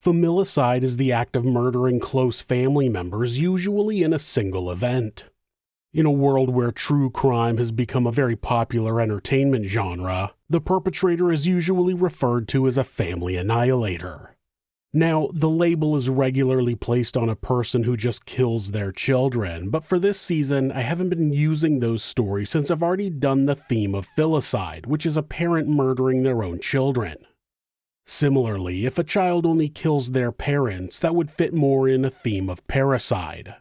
Familicide is the act of murdering close family members, usually in a single event. In a world where true crime has become a very popular entertainment genre, the perpetrator is usually referred to as a family annihilator. Now, the label is regularly placed on a person who just kills their children, but for this season, I haven't been using those stories since I've already done the theme of filicide, which is a parent murdering their own children. Similarly, if a child only kills their parents, that would fit more in a theme of parricide.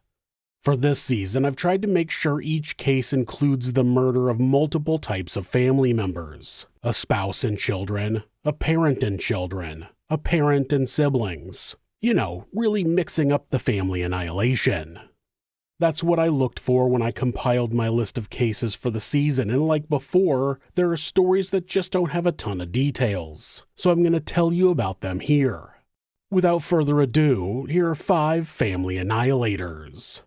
For this season, I've tried to make sure each case includes the murder of multiple types of family members: a spouse and children, a parent and children, a parent and siblings. You know, really mixing up the family annihilation. That's what I looked for when I compiled my list of cases for the season, and like before, there are stories that just don't have a ton of details, so I'm going to tell you about them here. Without further ado, here are 5 family annihilators.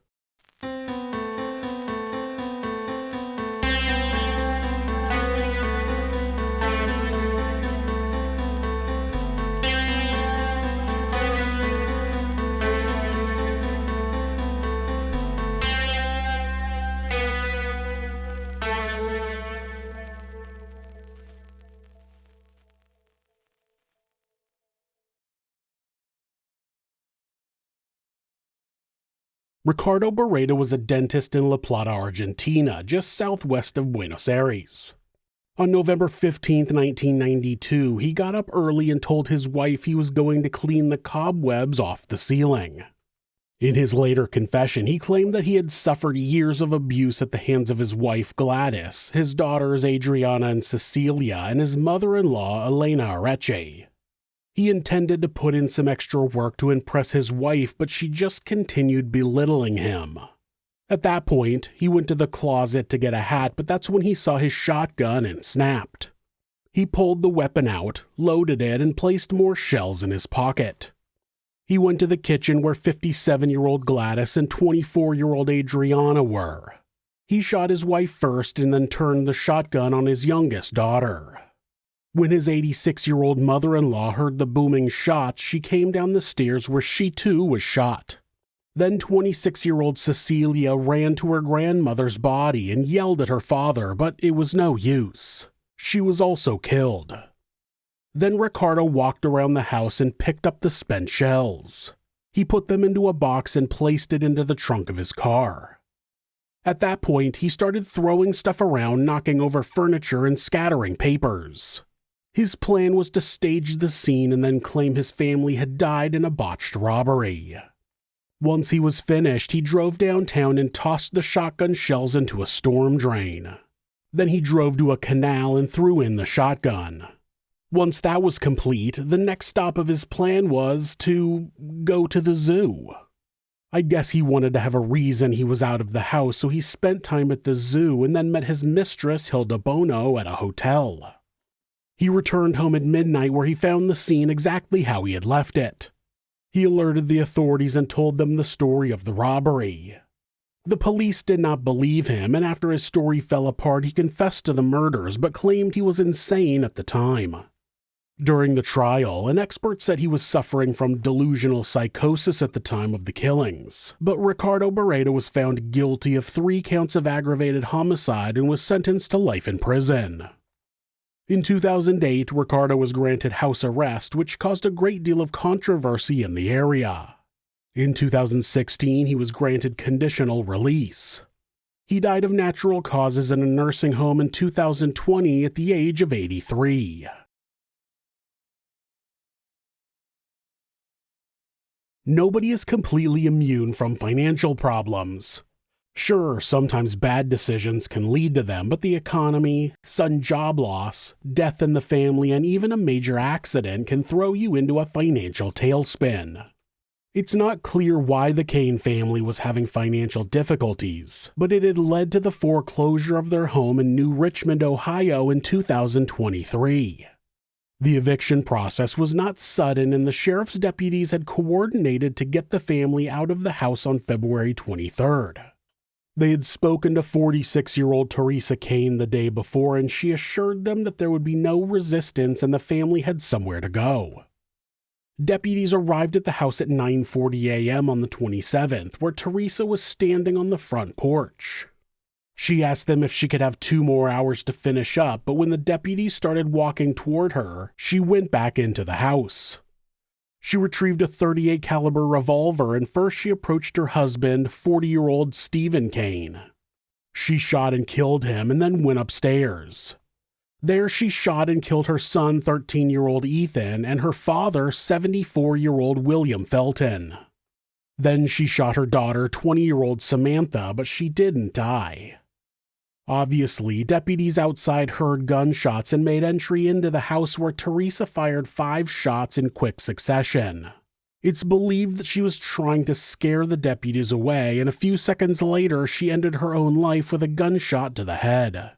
Ricardo Bereda was a dentist in La Plata, Argentina, just southwest of Buenos Aires. On November 15, 1992, he got up early and told his wife he was going to clean the cobwebs off the ceiling. In his later confession, he claimed that he had suffered years of abuse at the hands of his wife Gladys, his daughters Adriana and Cecilia, and his mother-in-law Elena Areche. He intended to put in some extra work to impress his wife, but she just continued belittling him. At that point, he went to the closet to get a hat, but that's when he saw his shotgun and snapped. He pulled the weapon out, loaded it, and placed more shells in his pocket. He went to the kitchen where 57-year-old Gladys and 24-year-old Adriana were. He shot his wife first and then turned the shotgun on his youngest daughter. When his 86-year-old mother-in-law heard the booming shots, she came down the stairs where she too was shot. Then 26-year-old Cecilia ran to her grandmother's body and yelled at her father, but it was no use. She was also killed. Then Ricardo walked around the house and picked up the spent shells. He put them into a box and placed it into the trunk of his car. At that point, he started throwing stuff around, knocking over furniture and scattering papers. His plan was to stage the scene and then claim his family had died in a botched robbery. Once he was finished, he drove downtown and tossed the shotgun shells into a storm drain. Then he drove to a canal and threw in the shotgun. Once that was complete, the next stop of his plan was to go to the zoo. I guess he wanted to have a reason he was out of the house, so he spent time at the zoo and then met his mistress Hilda Bono at a hotel. He returned home at midnight where he found the scene exactly how he had left it. He alerted the authorities and told them the story of the robbery. The police did not believe him, and after his story fell apart, he confessed to the murders but claimed he was insane at the time. During the trial, an expert said he was suffering from delusional psychosis at the time of the killings, but Ricardo Bereda was found guilty of 3 counts of aggravated homicide and was sentenced to life in prison. In 2008, Ricardo was granted house arrest, which caused a great deal of controversy in the area. In 2016, he was granted conditional release. He died of natural causes in a nursing home in 2020 at the age of 83. Nobody is completely immune from financial problems. Sure, sometimes bad decisions can lead to them, but the economy, sudden job loss, death in the family, and even a major accident can throw you into a financial tailspin. It's not clear why the Cain family was having financial difficulties, but it had led to the foreclosure of their home in New Richmond, Ohio in 2023. The eviction process was not sudden, and the sheriff's deputies had coordinated to get the family out of the house on February 23rd. They had spoken to 46-year-old Teresa Cain the day before, and she assured them that there would be no resistance and the family had somewhere to go. Deputies arrived at the house at 9:40 a.m. on the 27th, where Teresa was standing on the front porch. She asked them if she could have 2 more hours to finish up, but when the deputies started walking toward her, she went back into the house. She retrieved a .38 caliber revolver, and first she approached her husband, 40-year-old Stephen Cain. She shot and killed him and then went upstairs. There she shot and killed her son, 13-year-old Ethan, and her father, 74-year-old William Felton. Then she shot her daughter, 20-year-old Samantha, but she didn't die. Obviously, deputies outside heard gunshots and made entry into the house, where Teresa fired 5 shots in quick succession. It's believed that she was trying to scare the deputies away, and a few seconds later she ended her own life with a gunshot to the head.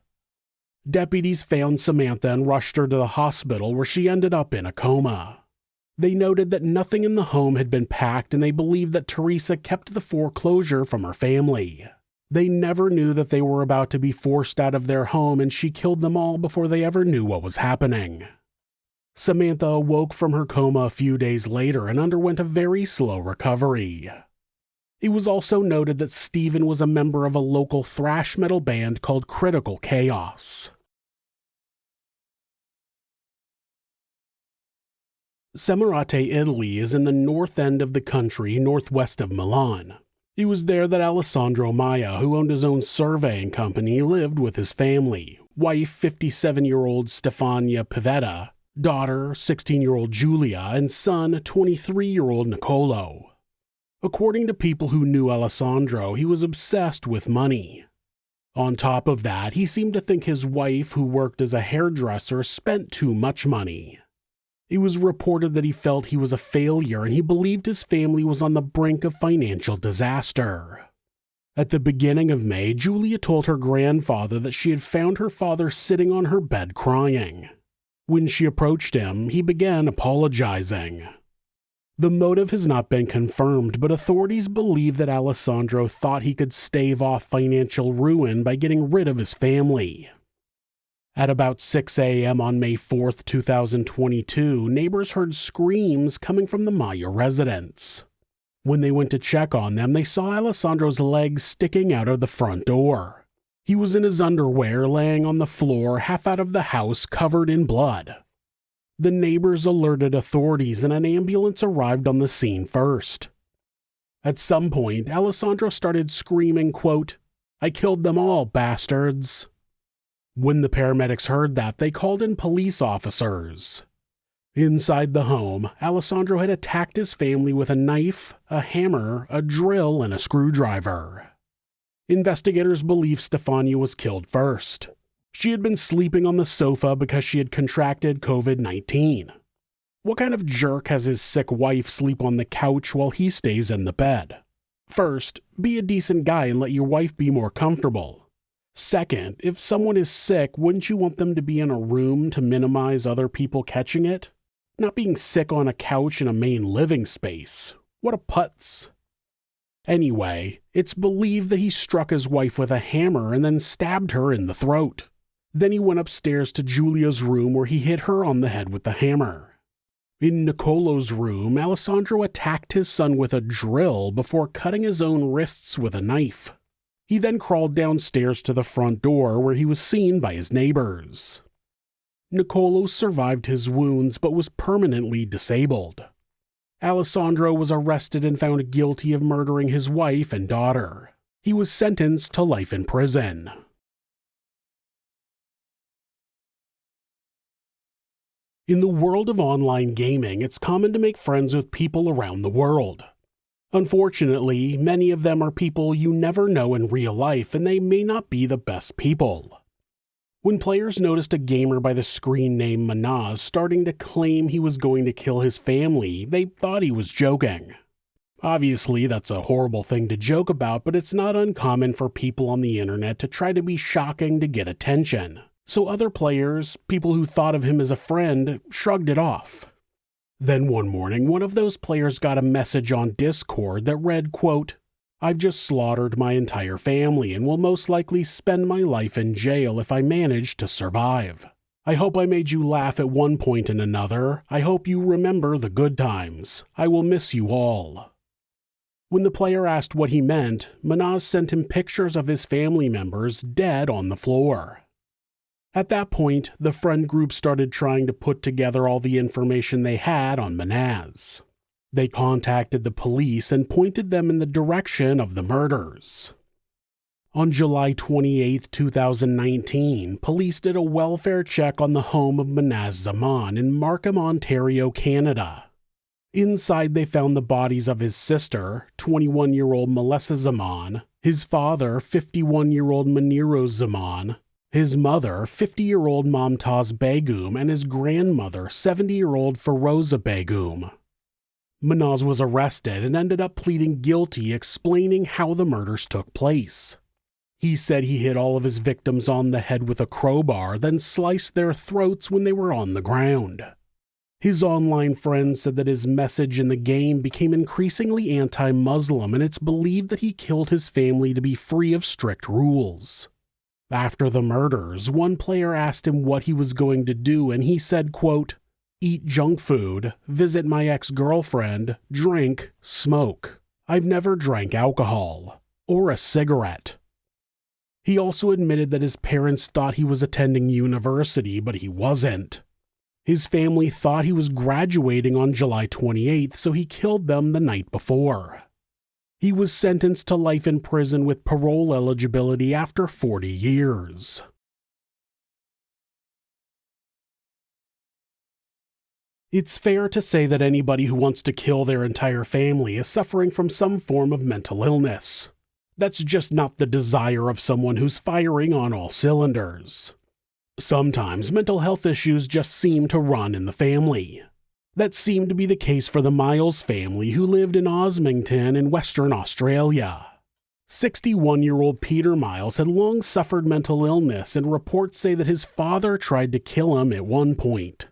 Deputies found Samantha and rushed her to the hospital, where she ended up in a coma. They noted that nothing in the home had been packed, and they believed that Teresa kept the foreclosure from her family. They never knew that they were about to be forced out of their home, and she killed them all before they ever knew what was happening. Samantha awoke from her coma a few days later and underwent a very slow recovery. It was also noted that Stephen was a member of a local thrash metal band called Critical Chaos. Semerate, Italy is in the north end of the country, northwest of Milan. It was there that Aleandro Maya, who owned his own surveying company, lived with his family: wife 57-year-old Stefania Pivetta, daughter 16-year-old Giulia, and son 23-year-old Nicolo. According to people who knew Alessandro, he was obsessed with money. On top of that, he seemed to think his wife, who worked as a hairdresser, spent too much money. It was reported that he felt he was a failure, and he believed his family was on the brink of financial disaster. At the beginning of May, Giulia told her grandfather that she had found her father sitting on her bed crying. When she approached him, he began apologizing. The motive has not been confirmed, but authorities believe that Alessandro thought he could stave off financial ruin by getting rid of his family. At about 6 a.m. on May 4, 2022, neighbors heard screams coming from the Maya residence. When they went to check on them, they saw Alessandro's legs sticking out of the front door. He was in his underwear, laying on the floor, half out of the house, covered in blood. The neighbors alerted authorities, and an ambulance arrived on the scene first. At some point, Alessandro started screaming, quote, "I killed them all, bastards." When the paramedics heard that, they called in police officers. Inside the home, Alessandro had attacked his family with a knife, a hammer, a drill, and a screwdriver. Investigators believe Stefania was killed first. She had been sleeping on the sofa because she had contracted COVID-19. What kind of jerk has his sick wife sleep on the couch while he stays in the bed? First, be a decent guy and let your wife be more comfortable. Second, if someone is sick, wouldn't you want them to be in a room to minimize other people catching it? Not being sick on a couch in a main living space. What a putz. Anyway, it's believed that he struck his wife with a hammer and then stabbed her in the throat. Then he went upstairs to Giulia's room, where he hit her on the head with the hammer. In Nicolo's room, Alessandro attacked his son with a drill before cutting his own wrists with a knife. He then crawled downstairs to the front door, where he was seen by his neighbors. Nicolo survived his wounds but was permanently disabled. Alessandro was arrested and found guilty of murdering his wife and daughter. He was sentenced to life in prison. In the world of online gaming, it's common to make friends with people around the world. Unfortunately, many of them are people you never know in real life, and they may not be the best people. When players noticed a gamer by the screen name Manaz starting to claim he was going to kill his family, they thought he was joking. Obviously, that's a horrible thing to joke about, but it's not uncommon for people on the internet to try to be shocking to get attention. So other players, people who thought of him as a friend, shrugged it off. Then one morning, one of those players got a message on Discord that read, quote, "I've just slaughtered my entire family and will most likely spend my life in jail if I manage to survive. I hope I made you laugh at one point and another. I hope you remember the good times. I will miss you all." When the player asked what he meant, Manaz sent him pictures of his family members dead on the floor. At that point, the friend group started trying to put together all the information they had on Manaz. They contacted the police and pointed them in the direction of the murders. On July 28, 2019, police did a welfare check on the home of Manaz Zaman in Markham, Ontario, Canada. Inside, they found the bodies of his sister, 21-year-old Melissa Zaman, his father, 51-year-old Maniro Zaman, his mother, 50-year-old Momtaz Begum, and his grandmother, 70-year-old Feroza Begum. Manaz was arrested and ended up pleading guilty, explaining how the murders took place. He said he hit all of his victims on the head with a crowbar, then sliced their throats when they were on the ground. His online friends said that his message in the game became increasingly anti-Muslim, and it's believed that he killed his family to be free of strict rules. After the murders, one player asked him what he was going to do, and he said, quote, "Eat junk food, visit my ex-girlfriend, drink, smoke. I've never drank alcohol. Or a cigarette." He also admitted that his parents thought he was attending university, but he wasn't. His family thought he was graduating on July 28th, so he killed them the night before. He was sentenced to life in prison with parole eligibility after 40 years. It's fair to say that anybody who wants to kill their entire family is suffering from some form of mental illness. That's just not the desire of someone who's firing on all cylinders. Sometimes mental health issues just seem to run in the family. That seemed to be the case for the Miles family, who lived in Osmington in Western Australia. 61-year-old Peter Miles had long suffered mental illness, and reports say that his father tried to kill him at one point.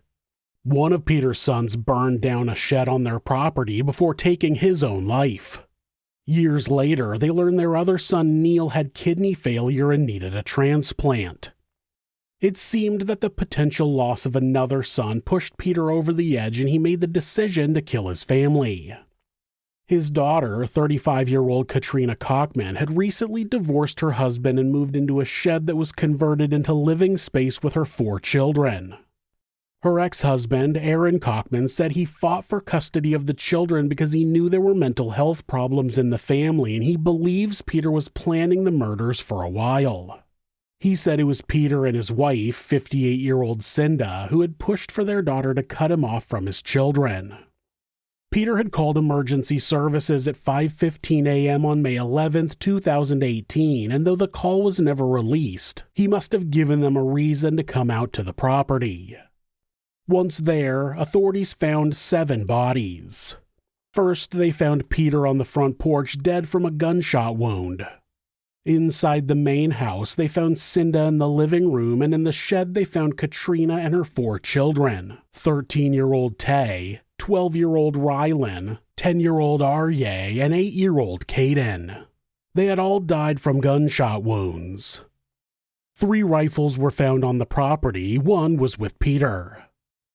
One of Peter's sons burned down a shed on their property before taking his own life. Years later, they learned their other son Neil had kidney failure and needed a transplant. It seemed that the potential loss of another son pushed Peter over the edge, and he made the decision to kill his family. His daughter, 35-year-old Katrina Cockman, had recently divorced her husband and moved into a shed that was converted into living space with her 4 children. Her ex-husband, Aaron Cockman, said he fought for custody of the children because he knew there were mental health problems in the family, and he believes Peter was planning the murders for a while. He said it was Peter and his wife, 58-year-old Cinda, who had pushed for their daughter to cut him off from his children. Peter had called emergency services at 5:15 a.m. on May 11, 2018, and though the call was never released, he must have given them a reason to come out to the property. Once there, authorities found 7 bodies. First, they found Peter on the front porch dead from a gunshot wound. Inside the main house, they found Cinda in the living room, and in the shed they found Katrina and her 4 children, 13-year-old Tay, 12-year-old Rylan, 10-year-old Aryeh, and 8-year-old Caden. They had all died from gunshot wounds. 3 rifles were found on the property. One was with Peter.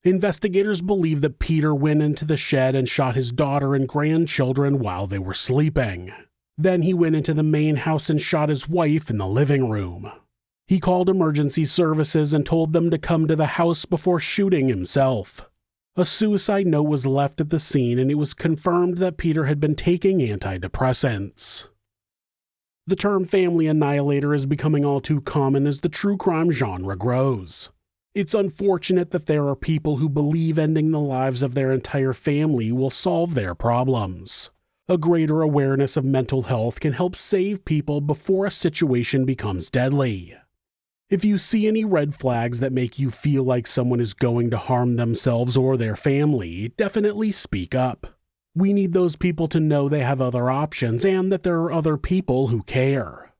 Investigators believe that Peter went into the shed and shot his daughter and grandchildren while they were sleeping. Then he went into the main house and shot his wife in the living room. He called emergency services and told them to come to the house before shooting himself. A suicide note was left at the scene, and it was confirmed that Peter had been taking antidepressants. The term family annihilator is becoming all too common as the true crime genre grows. It's unfortunate that there are people who believe ending the lives of their entire family will solve their problems. A greater awareness of mental health can help save people before a situation becomes deadly. If you see any red flags that make you feel like someone is going to harm themselves or their family, definitely speak up. We need those people to know they have other options and that there are other people who care.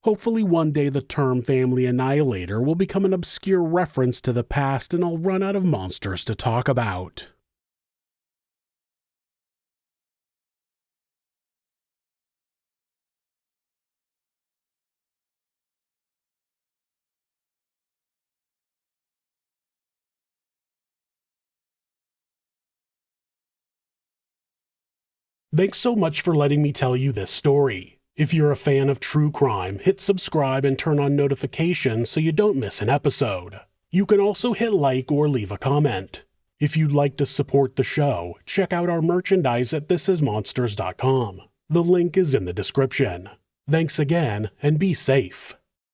Hopefully one day the term family annihilator will become an obscure reference to the past, and I'll run out of monsters to talk about. Thanks so much for letting me tell you this story. If you're a fan of true crime, hit subscribe and turn on notifications so you don't miss an episode. You can also hit like or leave a comment. If you'd like to support the show, check out our merchandise at thisismonsters.com. The link is in the description. Thanks again, and be safe.